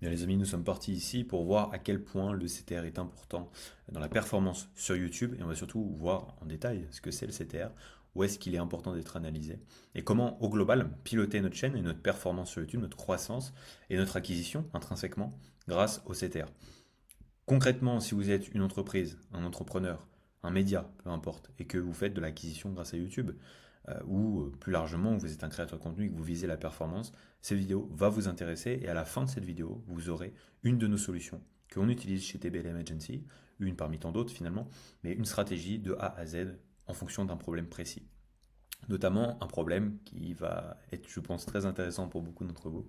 Bien les amis, nous sommes partis ici pour voir à quel point le CTR est important dans la performance sur YouTube et on va surtout voir en détail ce que c'est le CTR, où est-ce qu'il est important d'être analysé et comment au global piloter notre chaîne et notre performance sur YouTube, notre croissance et notre acquisition intrinsèquement grâce au CTR. Concrètement, si vous êtes une entreprise, un entrepreneur, un média, peu importe, et que vous faites de l'acquisition grâce à YouTube, ou plus largement, vous êtes un créateur de contenu et que vous visez la performance, cette vidéo va vous intéresser et à la fin de cette vidéo, vous aurez une de nos solutions que l'on utilise chez TBLM Agency, une parmi tant d'autres finalement, mais une stratégie de A à Z en fonction d'un problème précis. Notamment un problème qui va être, je pense, très intéressant pour beaucoup d'entre vous,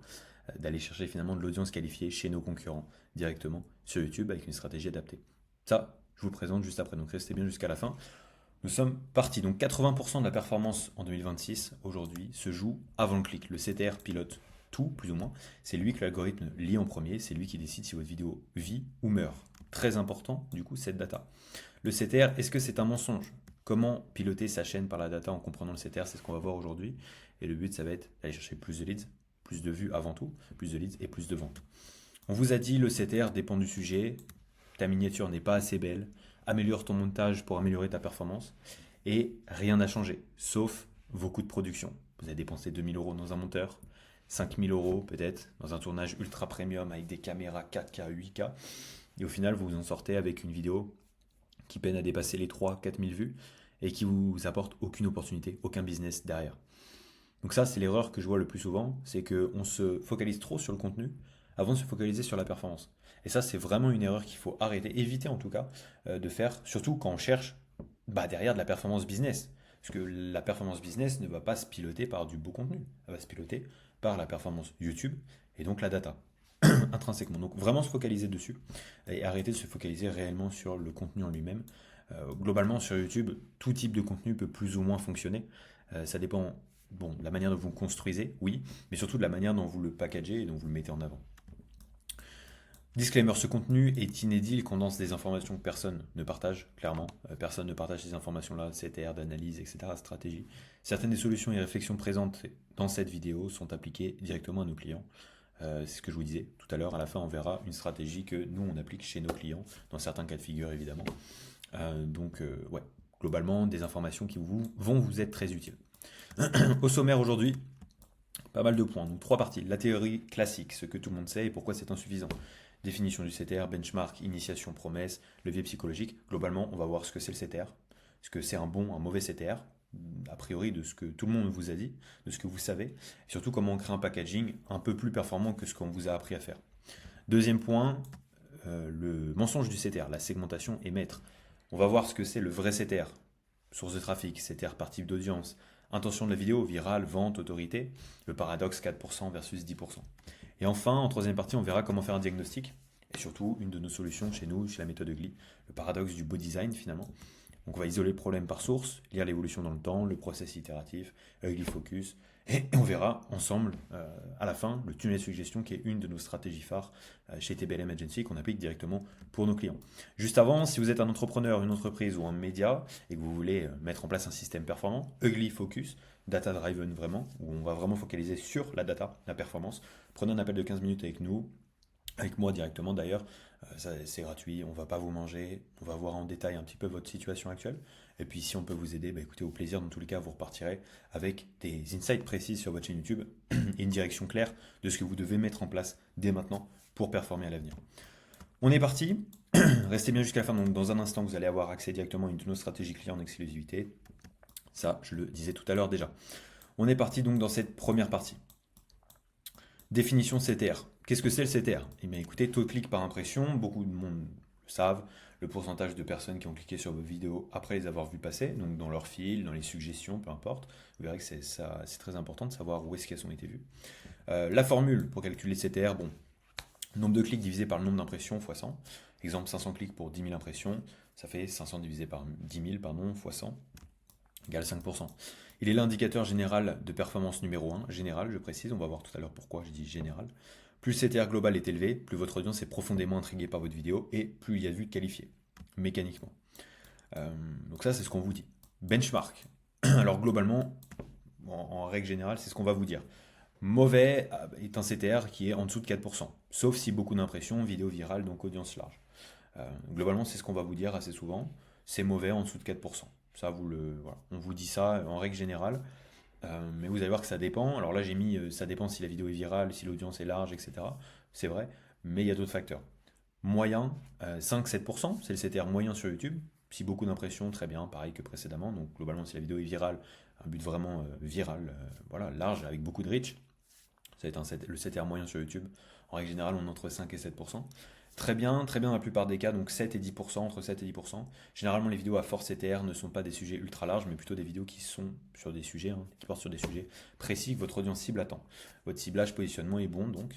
d'aller chercher finalement de l'audience qualifiée chez nos concurrents directement sur YouTube avec une stratégie adaptée. Ça, je vous le présente juste après, donc restez bien jusqu'à la fin. Nous sommes partis. Donc 80% de la performance en 2026, aujourd'hui, se joue avant le clic. Le CTR pilote tout, plus ou moins. C'est lui que l'algorithme lit en premier. C'est lui qui décide si votre vidéo vit ou meurt. Très important, du coup, cette data. Le CTR, est-ce que c'est un mensonge? Comment piloter sa chaîne par la data en comprenant le CTR? C'est ce qu'on va voir aujourd'hui. Et le but, ça va être d'aller chercher plus de leads, plus de vues avant tout, plus de leads et plus de ventes. On vous a dit, le CTR dépend du sujet. Ta miniature n'est pas assez belle. Améliore ton montage pour améliorer ta performance. Et rien n'a changé, sauf vos coûts de production. Vous avez dépensé 2 000 € dans un monteur, 5 000 € peut-être dans un tournage ultra premium avec des caméras 4K, 8K. Et au final, vous vous en sortez avec une vidéo qui peine à dépasser les 3 000 à 4 000 vues et qui vous apporte aucune opportunité, aucun business derrière. Donc ça, c'est l'erreur que je vois le plus souvent, c'est qu'on se focalise trop sur le contenu avant de se focaliser sur la performance. Et ça, c'est vraiment une erreur qu'il faut arrêter, éviter en tout cas, de faire, surtout quand on cherche derrière de la performance business. Parce que la performance business ne va pas se piloter par du beau contenu, elle va se piloter par la performance YouTube et donc la data, intrinsèquement. Donc vraiment se focaliser dessus et arrêter de se focaliser réellement sur le contenu en lui-même. Globalement, sur YouTube, tout type de contenu peut plus ou moins fonctionner. Ça dépend, bon, de la manière dont vous le construisez, oui, mais surtout de la manière dont vous le packagez et dont vous le mettez en avant. Disclaimer, ce contenu est inédit, il condense des informations que personne ne partage, clairement. Personne ne partage ces informations-là, CTR, d'analyse, etc., stratégie. Certaines des solutions et réflexions présentes dans cette vidéo sont appliquées directement à nos clients. C'est ce que je vous disais tout à l'heure, à la fin on verra une stratégie que nous on applique chez nos clients, dans certains cas de figure évidemment. Ouais, globalement des informations qui vont vous être très utiles. Au sommaire aujourd'hui, pas mal de points, donc 3 parties. La théorie classique, ce que tout le monde sait et pourquoi c'est insuffisant. Définition du CTR, benchmark, initiation, promesse, levier psychologique. Globalement, on va voir ce que c'est le CTR, ce que c'est un bon, un mauvais CTR, a priori de ce que tout le monde vous a dit, de ce que vous savez, et surtout comment on crée un packaging un peu plus performant que ce qu'on vous a appris à faire. Deuxième point, le mensonge du CTR, la segmentation est maître. On va voir ce que c'est le vrai CTR. Source de trafic, CTR par type d'audience, intention de la vidéo, virale, vente, autorité, le paradoxe 4% versus 10%. Et enfin, en troisième partie, on verra comment faire un diagnostic, et surtout une de nos solutions chez nous, chez la méthode GLI, le paradoxe du beau design finalement. Donc on va isoler le problème par source, lire l'évolution dans le temps, le process itératif, GLI focus, et on verra ensemble à la fin le tunnel de suggestion qui est une de nos stratégies phares chez TBLM Agency qu'on applique directement pour nos clients. Juste avant, si vous êtes un entrepreneur, une entreprise ou un média et que vous voulez mettre en place un système performant, Ugly Focus, data driven vraiment, où on va vraiment focaliser sur la data, la performance, prenez un appel de 15 minutes avec nous, avec moi directement d'ailleurs, c'est gratuit, on va pas vous manger, on va voir en détail un petit peu votre situation actuelle. Et puis si on peut vous aider, écoutez, au plaisir, dans tous les cas, vous repartirez avec des insights précis sur votre chaîne YouTube et une direction claire de ce que vous devez mettre en place dès maintenant pour performer à l'avenir. On est parti, restez bien jusqu'à la fin, donc dans un instant vous allez avoir accès directement à une de nos stratégies clients en exclusivité. Ça, je le disais tout à l'heure déjà. On est parti donc dans cette première partie. Définition CTR. Qu'est-ce que c'est le CTR? Eh bien écoutez, taux de clic par impression, beaucoup de monde le savent, le pourcentage de personnes qui ont cliqué sur vos vidéos après les avoir vues passer, donc dans leur fil, dans les suggestions, peu importe. Vous verrez que c'est très important de savoir où est-ce qu'elles ont été vues. La formule pour calculer le CTR, bon, nombre de clics divisé par le nombre d'impressions fois 100. Exemple, 500 clics pour 10 000 impressions, ça fait 500 divisé par 10 000, pardon, fois 100, égale 5%. Il est l'indicateur général de performance numéro 1, général, je précise, on va voir tout à l'heure pourquoi je dis général. Plus le CTR global est élevé, plus votre audience est profondément intriguée par votre vidéo et plus il y a de vues qualifiées, mécaniquement. Donc ça, c'est ce qu'on vous dit. Benchmark. Alors globalement, en règle générale, c'est ce qu'on va vous dire. Mauvais est un CTR qui est en dessous de 4%, sauf si beaucoup d'impressions, vidéo virale, donc audience large. Globalement, c'est ce qu'on va vous dire assez souvent. C'est mauvais en dessous de 4%. Ça, voilà. On vous dit ça en règle générale. Mais vous allez voir que ça dépend. Alors là, j'ai mis ça dépend si la vidéo est virale, si l'audience est large, etc. C'est vrai. Mais il y a d'autres facteurs. Moyen, 5-7%, c'est le CTR moyen sur YouTube. Si beaucoup d'impressions, très bien, pareil que précédemment. Donc globalement, si la vidéo est virale, un but vraiment viral, voilà, large, avec beaucoup de reach, ça va être le CTR moyen sur YouTube. En règle générale, on est entre 5 et 7%. Très bien la plupart des cas, donc 7 et 10%, entre 7 et 10%. Généralement, les vidéos à fort CTR ne sont pas des sujets ultra larges, mais plutôt des vidéos qui sont sur des sujets, qui portent sur des sujets précis que votre audience cible attend. Votre ciblage positionnement est bon, donc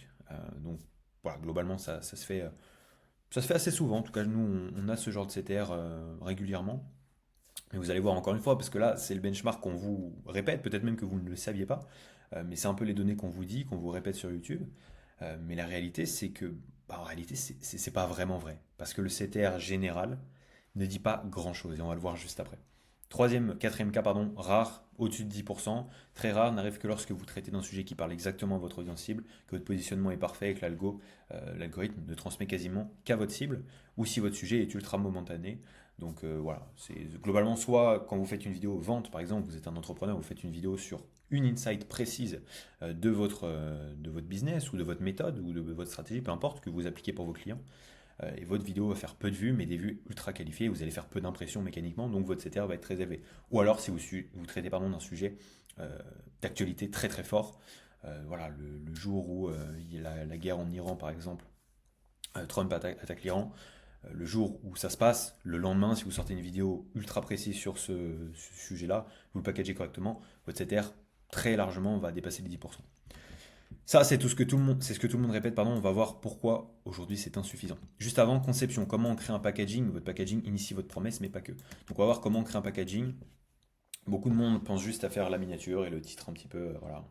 voilà, globalement, ça se fait assez souvent. En tout cas, nous, on a ce genre de CTR régulièrement. Mais vous allez voir encore une fois, parce que là, c'est le benchmark qu'on vous répète, peut-être même que vous ne le saviez pas, mais c'est un peu les données qu'on vous dit, qu'on vous répète sur YouTube. Mais la réalité, c'est que, en réalité, c'est pas vraiment vrai. Parce que le CTR général ne dit pas grand-chose, et on va le voir juste après. Quatrième cas, pardon, rare, au-dessus de 10%. Très rare, n'arrive que lorsque vous traitez d'un sujet qui parle exactement à votre audience cible, que votre positionnement est parfait et que l'algorithme ne transmet quasiment qu'à votre cible, ou si votre sujet est ultra momentané. Donc voilà, c'est globalement soit quand vous faites une vidéo vente, par exemple, vous êtes un entrepreneur, vous faites une vidéo sur une insight précise de votre business ou de votre méthode ou de votre stratégie, peu importe, que vous appliquez pour vos clients. Et votre vidéo va faire peu de vues, mais des vues ultra qualifiées. Vous allez faire peu d'impressions mécaniquement, donc votre CTR va être très élevé. Ou alors, si vous traitez d'un sujet d'actualité très très fort, voilà, le jour où il y a la guerre en Iran, par exemple, Trump attaque l'Iran, le jour où ça se passe, le lendemain, si vous sortez une vidéo ultra précise sur ce sujet-là, vous le packagez correctement, votre CTR très largement va dépasser les 10%. Ça, c'est tout ce que tout le monde, c'est ce que tout le monde répète, pardon. On va voir pourquoi aujourd'hui c'est insuffisant. Juste avant, conception. Comment on crée un packaging? Votre packaging initie votre promesse, mais pas que. Donc, on va voir comment on crée un packaging. Beaucoup de monde pense juste à faire la miniature et le titre un petit peu, voilà,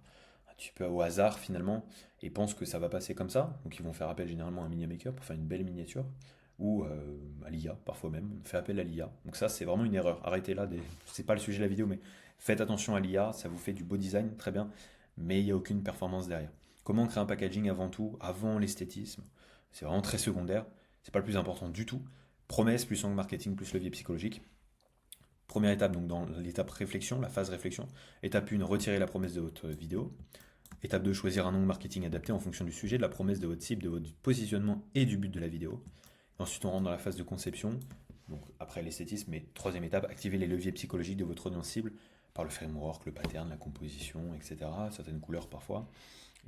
un petit peu au hasard finalement, et pense que ça va passer comme ça. Donc, ils vont faire appel généralement à un media maker pour faire une belle miniature ou à l'IA, parfois même. On fait appel à l'IA. Donc, ça, c'est vraiment une erreur. Arrêtez là. C'est pas le sujet de la vidéo, mais faites attention à l'IA. Ça vous fait du beau design, très bien, mais il n'y a aucune performance derrière. Comment créer un packaging avant tout, avant l'esthétisme? C'est vraiment très secondaire. C'est pas le plus important du tout. Promesse plus angle marketing plus levier psychologique. Première étape, donc dans l'étape réflexion, la phase réflexion. Étape 1, retirer la promesse de votre vidéo. Étape 2, choisir un angle marketing adapté en fonction du sujet, de la promesse de votre cible, de votre positionnement et du but de la vidéo. Ensuite, on rentre dans la phase de conception, donc après l'esthétisme, mais troisième étape, activer les leviers psychologiques de votre audience cible par le framework, le pattern, la composition, etc. Certaines couleurs parfois.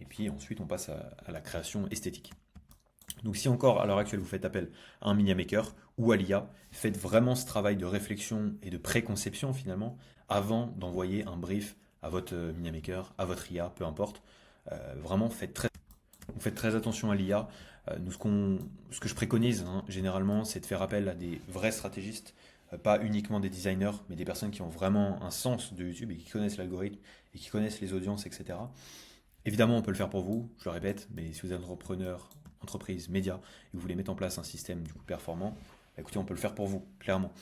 Et puis ensuite, on passe à la création esthétique. Donc si encore à l'heure actuelle vous faites appel à un media maker ou à l'IA, faites vraiment ce travail de réflexion et de préconception finalement avant d'envoyer un brief à votre media maker, à votre IA, peu importe. Vraiment faites très attention à l'IA. Nous, ce que je préconise généralement, c'est de faire appel à des vrais stratégistes, pas uniquement des designers, mais des personnes qui ont vraiment un sens de YouTube et qui connaissent l'algorithme et qui connaissent les audiences, etc. Évidemment, on peut le faire pour vous, je le répète, mais si vous êtes entrepreneur, entreprise, média, et que vous voulez mettre en place un système du coup performant, écoutez, on peut le faire pour vous, clairement.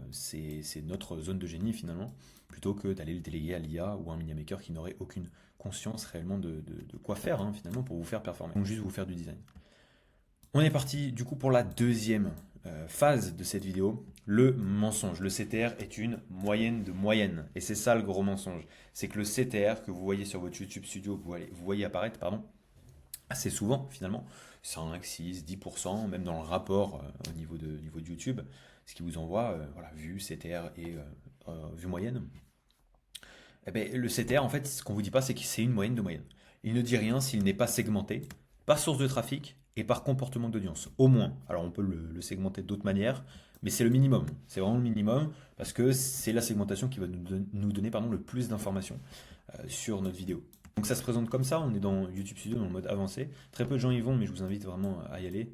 C'est notre zone de génie finalement, plutôt que d'aller le déléguer à l'IA ou à un media maker qui n'aurait aucune conscience réellement de quoi faire finalement pour vous faire performer. Donc juste vous faire du design. On est parti du coup pour la deuxième phase de cette vidéo, le mensonge. Le CTR est une moyenne de moyenne. Et c'est ça le gros mensonge. C'est que le CTR que vous voyez sur votre YouTube Studio, que vous voyez apparaître, pardon, assez souvent finalement, 5, 6, 10%, même dans le rapport au niveau de YouTube, ce qui vous envoie, voilà, vue, CTR et vue moyenne. Eh ben, le CTR, en fait, ce qu'on vous dit pas, c'est que c'est une moyenne de moyenne. Il ne dit rien s'il n'est pas segmenté par source de trafic et par comportement d'audience. Au moins. Alors, on peut le segmenter d'autres manières, mais c'est le minimum. C'est vraiment le minimum parce que c'est la segmentation qui va nous donner pardon, le plus d'informations sur notre vidéo. Donc, ça se présente comme ça. On est dans YouTube Studio dans le mode avancé. Très peu de gens y vont, mais je vous invite vraiment à y aller.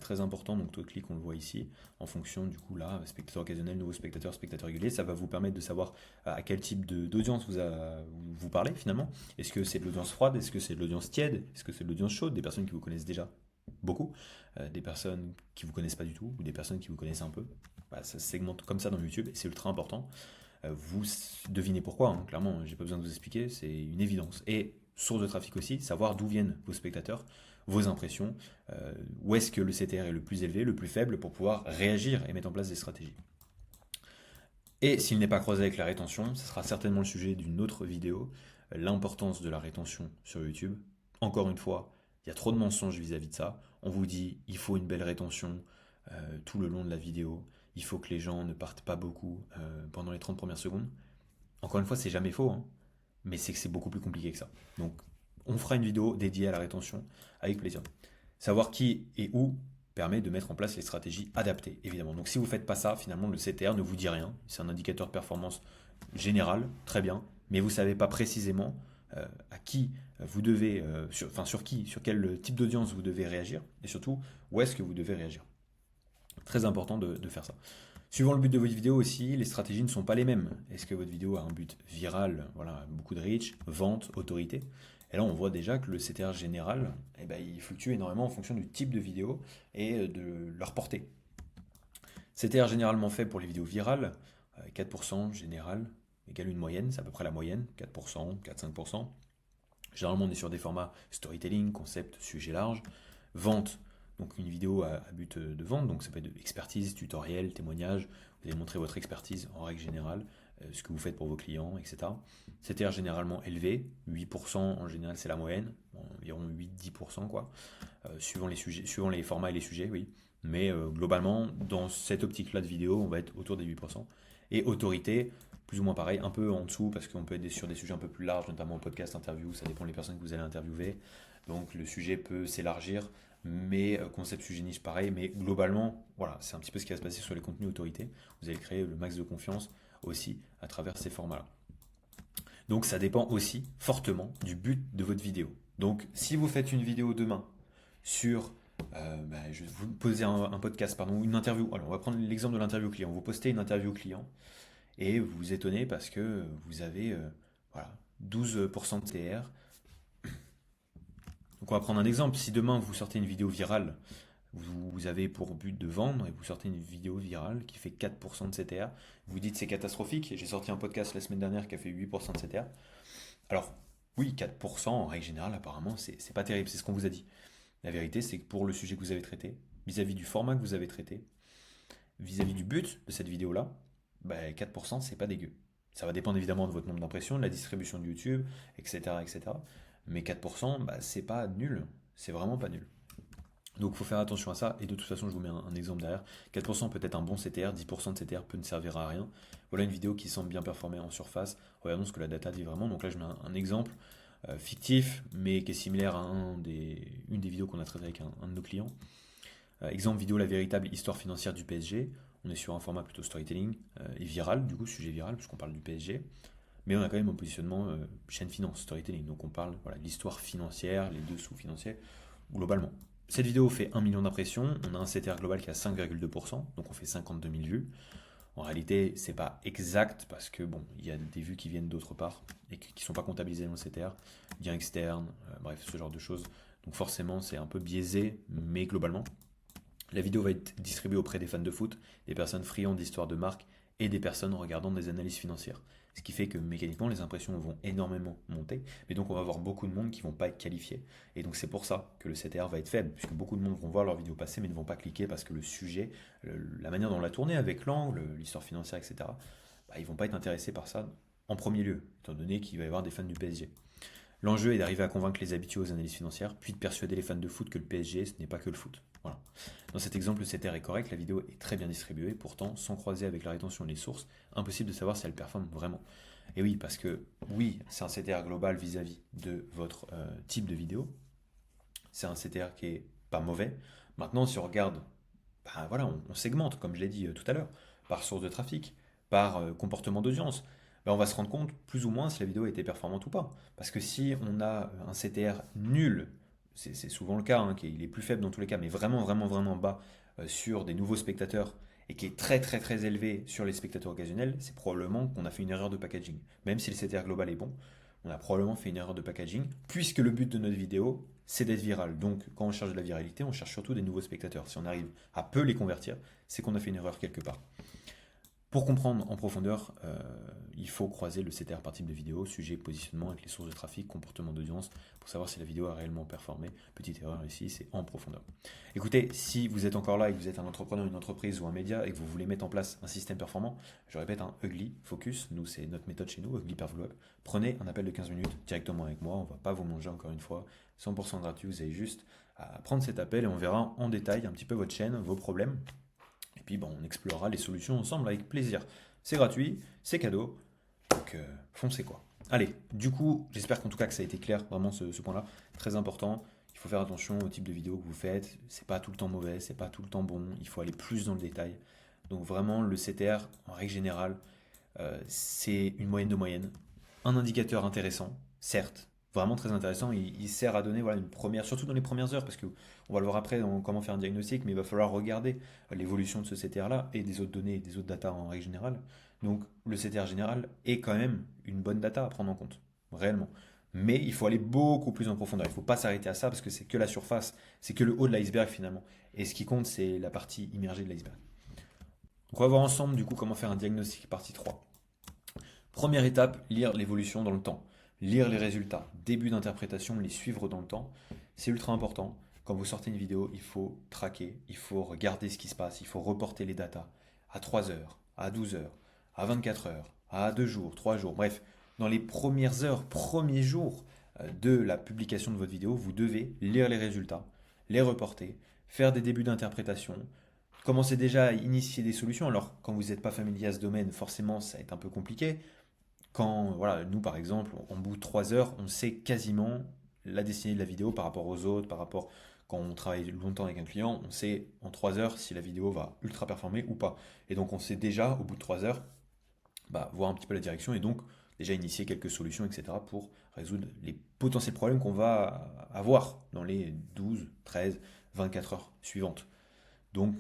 Très important, donc taux de clic, on le voit ici, en fonction du coup là, spectateur occasionnel, nouveau spectateur, spectateur régulier, ça va vous permettre de savoir à quel type d'audience vous parlez finalement. Est-ce que c'est de l'audience froide? Est-ce que c'est de l'audience tiède? Est-ce que c'est de l'audience chaude? Des personnes qui vous connaissent déjà beaucoup, des personnes qui vous connaissent pas du tout, ou des personnes qui vous connaissent un peu. Bah, ça se segmente comme ça dans YouTube et c'est ultra important. Vous devinez pourquoi, clairement, j'ai pas besoin de vous expliquer, c'est une évidence. Et source de trafic aussi, savoir d'où viennent vos spectateurs, vos impressions, où est-ce que le CTR est le plus élevé, le plus faible, pour pouvoir réagir et mettre en place des stratégies. Et s'il n'est pas croisé avec la rétention, ce sera certainement le sujet d'une autre vidéo, l'importance de la rétention sur YouTube. Encore une fois, il y a trop de mensonges vis-à-vis de ça. On vous dit, il faut une belle rétention tout le long de la vidéo, il faut que les gens ne partent pas beaucoup pendant les 30 premières secondes. Encore une fois, c'est jamais faux, hein, mais c'est que c'est beaucoup plus compliqué que ça. Donc, on fera une vidéo dédiée à la rétention avec plaisir. Savoir qui et où permet de mettre en place les stratégies adaptées, évidemment. Donc si vous ne faites pas ça, finalement, le CTR ne vous dit rien. C'est un indicateur de performance général, très bien, mais vous ne savez pas précisément à qui vous devez, sur quel type d'audience vous devez réagir, et surtout, où est-ce que vous devez réagir. Très important de faire ça. Suivant le but de votre vidéo aussi, les stratégies ne sont pas les mêmes. Est-ce que votre vidéo a un but viral, voilà, beaucoup de reach, vente, autorité? Et là, on voit déjà que le CTR général, eh ben, il fluctue énormément en fonction du type de vidéo et de leur portée. CTR généralement fait pour les vidéos virales, 4% général, égale une moyenne, c'est à peu près la moyenne, 4%, 4-5%. Généralement, on est sur des formats storytelling, concept, sujet large. Vente, donc une vidéo à but de vente, donc ça peut être de expertise, tutoriel, témoignage. Vous allez montrer votre expertise en règle générale, ce que vous faites pour vos clients, etc. CTR généralement élevé, 8% en général c'est la moyenne, environ 8-10% quoi, suivant les sujets, suivant les formats et les sujets, oui. Mais globalement, dans cette optique-là de vidéo, on va être autour des 8%. Et autorité, plus ou moins pareil, un peu en dessous, parce qu'on peut être sur des sujets un peu plus larges, notamment podcast, interview, ça dépend des personnes que vous allez interviewer. Donc le sujet peut s'élargir, mais concept sujet niche pareil, mais globalement, voilà, c'est un petit peu ce qui va se passer sur les contenus autorité. Vous allez créer le max de confiance aussi à travers ces formats-là. Donc ça dépend aussi fortement du but de votre vidéo. Donc si vous faites une vidéo demain sur, je vais vous poser un podcast, pardon, une interview. Alors on va prendre l'exemple de l'interview client. Vous postez une interview client et vous vous étonnez parce que vous avez voilà, 12% de TR. Donc on va prendre un exemple. Si demain vous sortez une vidéo virale, vous avez pour but de vendre et vous sortez une vidéo virale qui fait 4% de CTR, vous dites c'est catastrophique. J'ai sorti un podcast la semaine dernière qui a fait 8% de CTR. Alors oui, 4% en règle générale apparemment c'est pas terrible, c'est ce qu'on vous a dit. La vérité c'est que pour le sujet que vous avez traité, vis-à-vis du format que vous avez traité, vis-à-vis du but de cette vidéo-là, 4% c'est pas dégueu. Ça va dépendre évidemment de votre nombre d'impressions, de la distribution de YouTube, etc. etc. Mais 4%, c'est pas nul. C'est vraiment pas nul. Donc il faut faire attention à ça. Et de toute façon, je vous mets un exemple derrière. 4% peut être un bon CTR, 10% de CTR peut ne servir à rien. Voilà une vidéo qui semble bien performer en surface. Regardons ce que la data dit vraiment. Donc là, je mets un exemple fictif, mais qui est similaire à une des vidéos qu'on a traitées avec un de nos clients. Exemple vidéo, la véritable histoire financière du PSG. On est sur un format plutôt storytelling et viral, du coup, sujet viral, puisqu'on parle du PSG. Mais on a quand même un positionnement chaîne finance, storytelling. Donc on parle de l'histoire financière, les dessous financiers, globalement. Cette vidéo fait 1 million d'impressions. On a un CTR global qui a 5,2%, donc on fait 52 000 vues. En réalité, c'est pas exact parce que il y a des vues qui viennent d'autre part et qui ne sont pas comptabilisées dans le CTR, lien externe, bref, ce genre de choses. Donc forcément, c'est un peu biaisé, mais globalement, la vidéo va être distribuée auprès des fans de foot, des personnes friandes d'histoire de marque et des personnes regardant des analyses financières. Ce qui fait que mécaniquement, les impressions vont énormément monter, mais donc on va avoir beaucoup de monde qui ne vont pas être qualifiés. Et donc c'est pour ça que le CTR va être faible, puisque beaucoup de monde vont voir leur vidéo passer, mais ne vont pas cliquer parce que le sujet, la manière dont on l'a tourné avec l'angle, l'histoire financière, etc., ils ne vont pas être intéressés par ça en premier lieu, étant donné qu'il va y avoir des fans du PSG. L'enjeu est d'arriver à convaincre les habitués aux analyses financières, puis de persuader les fans de foot que le PSG, ce n'est pas que le foot. Voilà. Dans cet exemple, le CTR est correct, la vidéo est très bien distribuée, pourtant, sans croiser avec la rétention et les sources, impossible de savoir si elle performe vraiment. Et oui, parce que oui, c'est un CTR global vis-à-vis de votre type de vidéo. C'est un CTR qui est pas mauvais. Maintenant, si on regarde, on segmente, comme je l'ai dit tout à l'heure, par source de trafic, par comportement d'audience. On va se rendre compte plus ou moins si la vidéo a été performante ou pas. Parce que si on a un CTR nul, c'est souvent le cas, il est plus faible dans tous les cas, mais vraiment, vraiment, vraiment bas sur des nouveaux spectateurs et qui est très, très, très élevé sur les spectateurs occasionnels, c'est probablement qu'on a fait une erreur de packaging. Même si le CTR global est bon, on a probablement fait une erreur de packaging, puisque le but de notre vidéo, c'est d'être viral. Donc, quand on cherche de la viralité, on cherche surtout des nouveaux spectateurs. Si on arrive à peu les convertir, c'est qu'on a fait une erreur quelque part. Pour comprendre en profondeur, il faut croiser le CTR par type de vidéo, sujet, positionnement avec les sources de trafic, comportement d'audience, pour savoir si la vidéo a réellement performé. Petite erreur ici, c'est en profondeur. Écoutez, si vous êtes encore là et que vous êtes un entrepreneur, une entreprise ou un média et que vous voulez mettre en place un système performant, je répète, un Ugly Focus, nous c'est notre méthode chez nous, Ugly Perfollow Up. Prenez un appel de 15 minutes directement avec moi, on ne va pas vous manger encore une fois, 100% gratuit, vous avez juste à prendre cet appel et on verra en détail un petit peu votre chaîne, vos problèmes. Et puis bon, on explorera les solutions ensemble avec plaisir. C'est gratuit, c'est cadeau, donc foncez quoi. Allez, du coup, j'espère qu'en tout cas que ça a été clair, vraiment ce point-là, très important. Il faut faire attention au type de vidéo que vous faites, c'est pas tout le temps mauvais, c'est pas tout le temps bon, il faut aller plus dans le détail. Donc vraiment, le CTR, en règle générale, c'est une moyenne de moyenne. Un indicateur intéressant, certes, vraiment très intéressant. Il sert à donner voilà, une première, surtout dans les premières heures, parce que on va le voir après dans comment faire un diagnostic, mais il va falloir regarder l'évolution de ce CTR-là et des autres données, des autres data en règle générale. Donc le CTR général est quand même une bonne data à prendre en compte, réellement. Mais il faut aller beaucoup plus en profondeur. Il ne faut pas s'arrêter à ça parce que c'est que la surface, c'est que le haut de l'iceberg finalement. Et ce qui compte, c'est la partie immergée de l'iceberg. Donc on va voir ensemble du coup comment faire un diagnostic partie 3. Première étape, lire l'évolution dans le temps. Lire les résultats, début d'interprétation, les suivre dans le temps. C'est ultra important. Quand vous sortez une vidéo, il faut traquer, il faut regarder ce qui se passe, il faut reporter les datas à 3 heures, à 12 heures, à 24 heures, à 2 jours, 3 jours. Bref, dans les premières heures, premiers jours de la publication de votre vidéo, vous devez lire les résultats, les reporter, faire des débuts d'interprétation, commencer déjà à initier des solutions. Alors, quand vous n'êtes pas familier à ce domaine, forcément, ça va être un peu compliqué. Quand, voilà, nous par exemple, en bout de 3 heures, on sait quasiment la destinée de la vidéo par rapport aux autres, par rapport quand on travaille longtemps avec un client, on sait en 3 heures si la vidéo va ultra performer ou pas. Et donc on sait déjà au bout de 3 heures voir un petit peu la direction et donc déjà initier quelques solutions, etc. pour résoudre les potentiels problèmes qu'on va avoir dans les 12, 13, 24 heures suivantes. Donc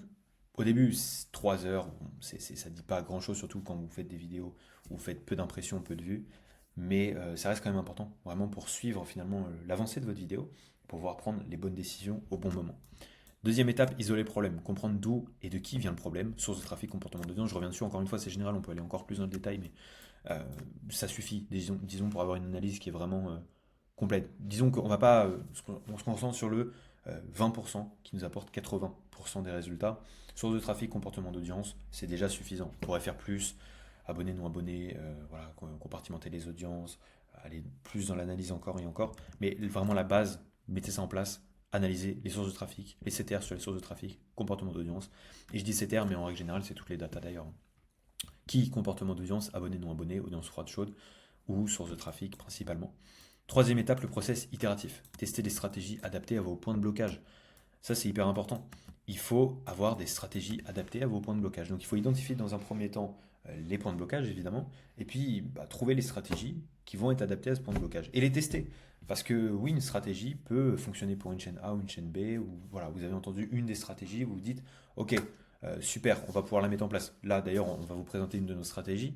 au début, 3 heures, ça ne dit pas grand-chose, surtout quand vous faites des vidéos où vous faites peu d'impressions, peu de vues. Mais ça reste quand même important, vraiment pour suivre finalement l'avancée de votre vidéo, pour pouvoir prendre les bonnes décisions au bon moment. Deuxième étape, isoler le problème, comprendre d'où et de qui vient le problème, source de trafic, comportement d'audience. Je reviens dessus, encore une fois, c'est général, on peut aller encore plus dans le détail, mais ça suffit, disons, pour avoir une analyse qui est vraiment complète. Disons qu'on va pas, on se concentre sur le 20% qui nous apporte 80% des résultats. Source de trafic, comportement d'audience, c'est déjà suffisant. On pourrait faire plus, abonnés, non abonnés, voilà, compartimenter les audiences, aller plus dans l'analyse encore et encore. Mais vraiment la base, mettez ça en place, analysez les sources de trafic, les CTR sur les sources de trafic, comportement d'audience. Et je dis CTR, mais en règle générale, c'est toutes les datas d'ailleurs. Qui, comportement d'audience, abonnés, non abonnés, audience froide, chaude, ou source de trafic principalement. Troisième étape, le process itératif. Tester des stratégies adaptées à vos points de blocage. Ça, c'est hyper important. Il faut avoir des stratégies adaptées à vos points de blocage. Donc, il faut identifier dans un premier temps les points de blocage, évidemment, et puis trouver les stratégies qui vont être adaptées à ce point de blocage et les tester. Parce que oui, une stratégie peut fonctionner pour une chaîne A ou une chaîne B, ou voilà, vous avez entendu une des stratégies, vous vous dites, ok, super, on va pouvoir la mettre en place. Là, d'ailleurs, on va vous présenter une de nos stratégies.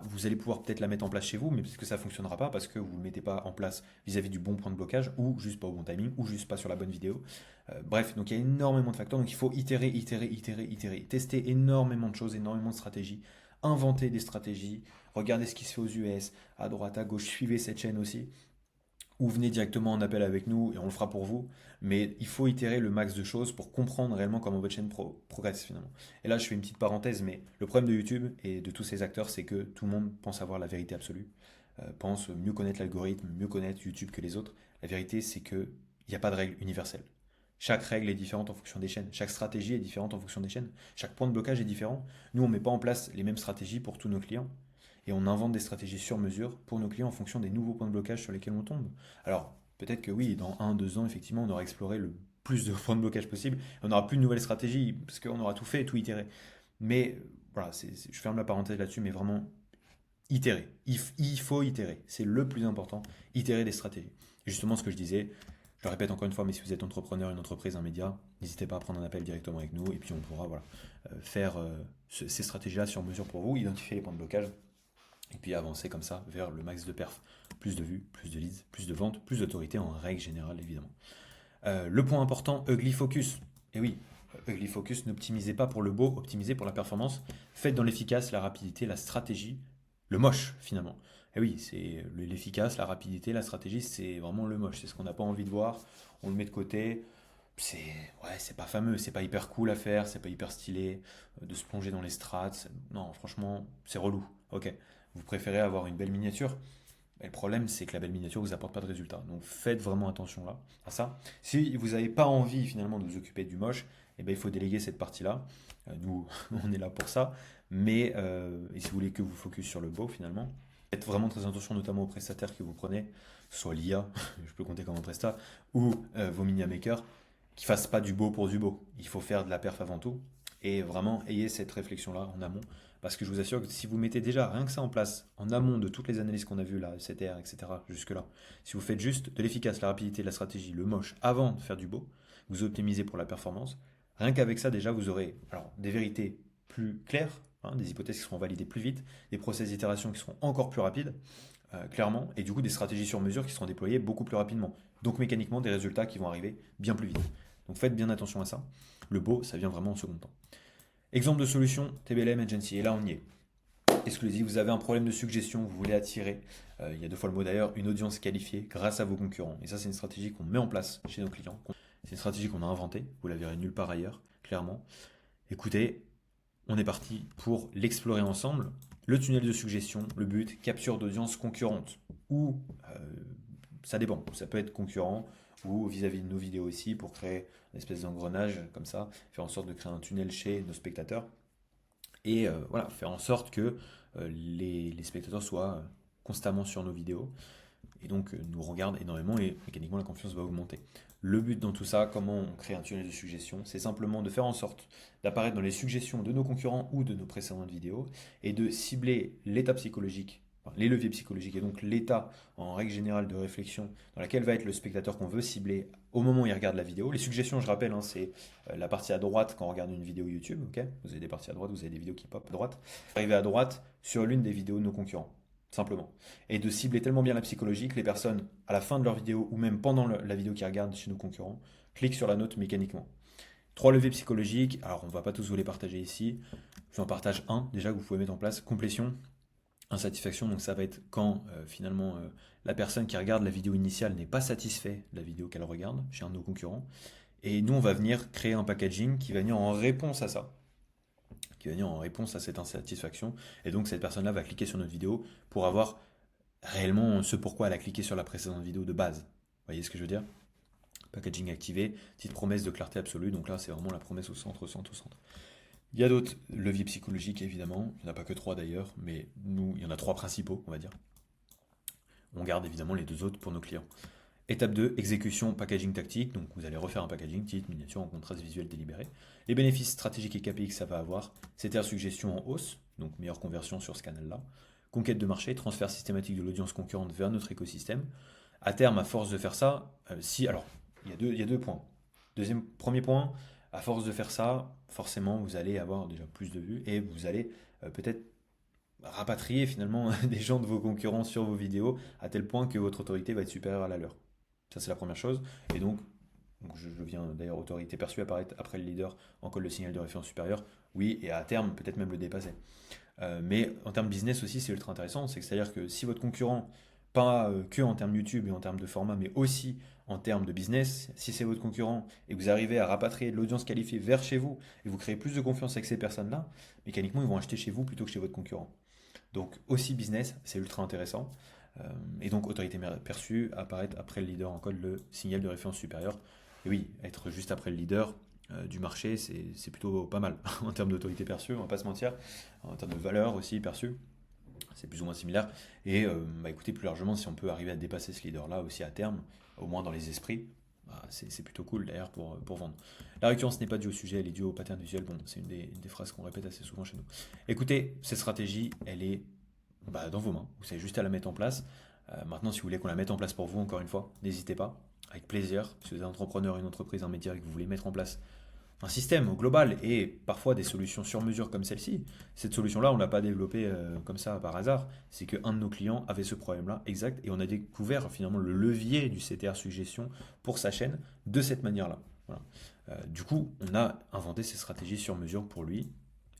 Vous allez pouvoir peut-être la mettre en place chez vous, mais peut-être que ça ne fonctionnera pas parce que vous ne le mettez pas en place vis-à-vis du bon point de blocage, ou juste pas au bon timing, ou juste pas sur la bonne vidéo. Bref, donc il y a énormément de facteurs, donc il faut itérer, tester énormément de choses, énormément de stratégies, inventer des stratégies, regarder ce qui se fait aux US, à droite, à gauche, suivez cette chaîne aussi, ou venez directement en appel avec nous et on le fera pour vous. Mais il faut itérer le max de choses pour comprendre réellement comment votre chaîne progresse finalement. Et là, je fais une petite parenthèse, mais le problème de YouTube et de tous ces acteurs, c'est que tout le monde pense avoir la vérité absolue, pense mieux connaître l'algorithme, mieux connaître YouTube que les autres. La vérité, c'est qu'il n'y a pas de règle universelle. Chaque règle est différente en fonction des chaînes. Chaque stratégie est différente en fonction des chaînes. Chaque point de blocage est différent. Nous, on ne met pas en place les mêmes stratégies pour tous nos clients et on invente des stratégies sur mesure pour nos clients en fonction des nouveaux points de blocage sur lesquels on tombe. Alors, peut-être que oui, dans 1, 2 ans, effectivement, on aura exploré le plus de points de blocage possible, on n'aura plus de nouvelles stratégies, parce qu'on aura tout fait et tout itéré. Mais voilà, je ferme la parenthèse là-dessus, mais vraiment, itérer. Il faut itérer, c'est le plus important, itérer des stratégies. Et justement, ce que je disais, je le répète encore une fois, mais si vous êtes entrepreneur, une entreprise, un média, n'hésitez pas à prendre un appel directement avec nous, et puis on pourra faire ces stratégies-là sur mesure pour vous, identifier les points de blocage, et puis avancer comme ça vers le max de perf. Plus de vues, plus de leads, plus de ventes, plus d'autorité en règle générale évidemment. Le point important, Ugly Focus. Et oui, Ugly Focus, n'optimisez pas pour le beau, optimisez pour la performance. Faites dans l'efficace, la rapidité, la stratégie, le moche finalement. Et oui, c'est l'efficace, la rapidité, la stratégie, c'est vraiment le moche. C'est ce qu'on n'a pas envie de voir. On le met de côté. C'est ouais, c'est pas fameux, c'est pas hyper cool à faire, c'est pas hyper stylé de se plonger dans les strats. Non, franchement, c'est relou. Ok, vous préférez avoir une belle miniature. Et le problème, c'est que la belle miniature vous apporte pas de résultat. Donc faites vraiment attention là à ça. Si vous n'avez pas envie finalement de vous occuper du moche, eh ben, il faut déléguer cette partie-là. Nous, on est là pour ça. Mais et si vous voulez que vous focus sur le beau finalement, faites vraiment très attention notamment aux prestataires que vous prenez, que ce soit l'IA, je peux compter comme un prestat, ou vos mini makers, qui fassent pas du beau pour du beau. Il faut faire de la perf avant tout. Et vraiment, ayez cette réflexion-là en amont. Parce que je vous assure que si vous mettez déjà rien que ça en place, en amont de toutes les analyses qu'on a vues là, CTR, etc., jusque-là, si vous faites juste de l'efficace, la rapidité, la stratégie, le moche, avant de faire du beau, vous optimisez pour la performance, rien qu'avec ça déjà, vous aurez alors, des vérités plus claires, hein, des hypothèses qui seront validées plus vite, des process d'itération qui seront encore plus rapides, clairement, et du coup des stratégies sur mesure qui seront déployées beaucoup plus rapidement. Donc mécaniquement, des résultats qui vont arriver bien plus vite. Donc faites bien attention à ça. Le beau, ça vient vraiment en second temps. Exemple de solution, TBLM Agency. Et là, on y est. Exclusif, vous avez un problème de suggestion, vous voulez attirer, il y a deux fois le mot d'ailleurs, une audience qualifiée grâce à vos concurrents. Et ça, c'est une stratégie qu'on met en place chez nos clients. C'est une stratégie qu'on a inventée, vous la verrez nulle part ailleurs, clairement. Écoutez, on est parti pour l'explorer ensemble. Le tunnel de suggestion, le but, capture d'audience concurrente. Ou, ça dépend, ça peut être concurrent, ou vis-à-vis de nos vidéos aussi, pour créer une espèce d'engrenage comme ça, faire en sorte de créer un tunnel chez nos spectateurs. Et voilà, faire en sorte que les spectateurs soient constamment sur nos vidéos et donc nous regardent énormément et mécaniquement la confiance va augmenter. Le but dans tout ça, comment on crée un tunnel de suggestion, c'est simplement de faire en sorte d'apparaître dans les suggestions de nos concurrents ou de nos précédentes vidéos et de cibler l'état psychologique, enfin, les leviers psychologiques et donc l'état en règle générale de réflexion dans laquelle va être le spectateur qu'on veut cibler au moment où il regarde la vidéo. Les suggestions, je rappelle, hein, c'est la partie à droite quand on regarde une vidéo YouTube. Ok, vous avez des parties à droite, vous avez des vidéos qui pop à droite. Arrivez à droite sur l'une des vidéos de nos concurrents simplement. Et de cibler tellement bien la psychologie que les personnes, à la fin de leur vidéo ou même pendant la vidéo qu'ils regardent chez nos concurrents, cliquent sur la note mécaniquement. Trois leviers psychologiques, alors on ne va pas tous vous les partager ici. Je vous en partage un déjà que vous pouvez mettre en place. Complétion, insatisfaction, donc ça va être quand finalement la personne qui regarde la vidéo initiale n'est pas satisfait de la vidéo qu'elle regarde chez un de nos concurrents. Et nous, on va venir créer un packaging qui va venir en réponse à ça, qui va venir en réponse à cette insatisfaction. Et donc cette personne-là va cliquer sur notre vidéo pour avoir réellement ce pourquoi elle a cliqué sur la précédente vidéo de base. Vous voyez ce que je veux dire? Packaging activé, petite promesse de clarté absolue. Donc là, c'est vraiment la promesse au centre, au centre, au centre. Il y a d'autres leviers psychologiques, évidemment. Il n'y en a pas que trois d'ailleurs, mais nous, il y en a trois principaux, on va dire. On garde évidemment les deux autres pour nos clients. Étape 2, exécution, packaging tactique. Donc vous allez refaire un packaging, titre, miniature, en contraste visuel délibéré. Les bénéfices stratégiques et KPI que ça va avoir, CTR suggestion en hausse, donc meilleure conversion sur ce canal-là. Conquête de marché, transfert systématique de l'audience concurrente vers notre écosystème. À terme, à force de faire ça, alors, il y a deux points. Premier point, à force de faire ça, forcément, vous allez avoir déjà plus de vues et vous allez peut-être rapatrier finalement des gens de vos concurrents sur vos vidéos à tel point que votre autorité va être supérieure à la leur. Ça, c'est la première chose. Et donc je viens d'ailleurs, autorité perçue apparaître après le leader en col de signal de référence supérieur. Oui, et à terme, peut-être même le dépasser. Mais en termes business aussi, c'est ultra intéressant. C'est-à-dire que si votre concurrent, pas que en termes YouTube et en termes de format, mais aussi en termes de business, si c'est votre concurrent et que vous arrivez à rapatrier de l'audience qualifiée vers chez vous et vous créez plus de confiance avec ces personnes-là, mécaniquement, ils vont acheter chez vous plutôt que chez votre concurrent. Donc aussi business, c'est ultra intéressant. Et donc autorité perçue, apparaître après le leader en code le signal de référence supérieur. Et oui, être juste après le leader du marché, c'est plutôt pas mal en termes d'autorité perçue, on va pas se mentir. En termes de valeur aussi perçue, c'est plus ou moins similaire. Et écoutez, plus largement, si on peut arriver à dépasser ce leader-là aussi à terme, au moins dans les esprits, c'est plutôt cool d'ailleurs pour vendre. La récurrence n'est pas due au sujet, elle est due au pattern visuel. Bon, c'est une des phrases qu'on répète assez souvent chez nous. Écoutez, cette stratégie, elle est dans vos mains. Vous savez juste à la mettre en place. Maintenant, si vous voulez qu'on la mette en place pour vous, encore une fois, n'hésitez pas, avec plaisir. Si vous êtes entrepreneur, une entreprise, un média et que vous voulez mettre en place un système au global et parfois des solutions sur mesure comme celle-ci, cette solution-là, on ne l'a pas développée comme ça par hasard. C'est qu'un de nos clients avait ce problème-là, exact, et on a découvert finalement le levier du CTR suggestion pour sa chaîne de cette manière-là. Voilà. Du coup, on a inventé ces stratégies sur mesure pour lui.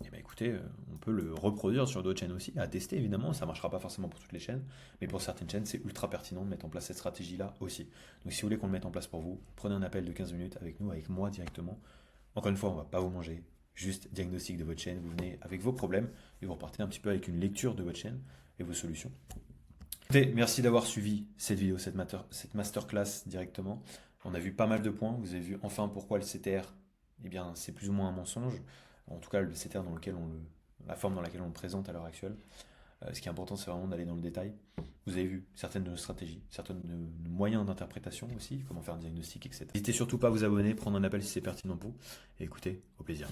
Et bien écoutez, on peut le reproduire sur d'autres chaînes aussi, à tester évidemment, ça ne marchera pas forcément pour toutes les chaînes, mais pour certaines chaînes, c'est ultra pertinent de mettre en place cette stratégie-là aussi. Donc si vous voulez qu'on le mette en place pour vous, prenez un appel de 15 minutes avec nous, avec moi directement. Encore une fois, on ne va pas vous manger, juste diagnostic de votre chaîne, vous venez avec vos problèmes et vous repartez un petit peu avec une lecture de votre chaîne et vos solutions. Écoutez, merci d'avoir suivi cette vidéo, cette masterclass directement. On a vu pas mal de points, vous avez vu enfin pourquoi le CTR, eh bien c'est plus ou moins un mensonge, en tout cas le CTR dans lequel la forme dans laquelle on le présente à l'heure actuelle. Ce qui est important, c'est vraiment d'aller dans le détail. Vous avez vu certaines de nos stratégies, certains de nos moyens d'interprétation aussi, comment faire un diagnostic, etc. N'hésitez surtout pas à vous abonner, prendre un appel si c'est pertinent pour vous. Et écoutez, au plaisir.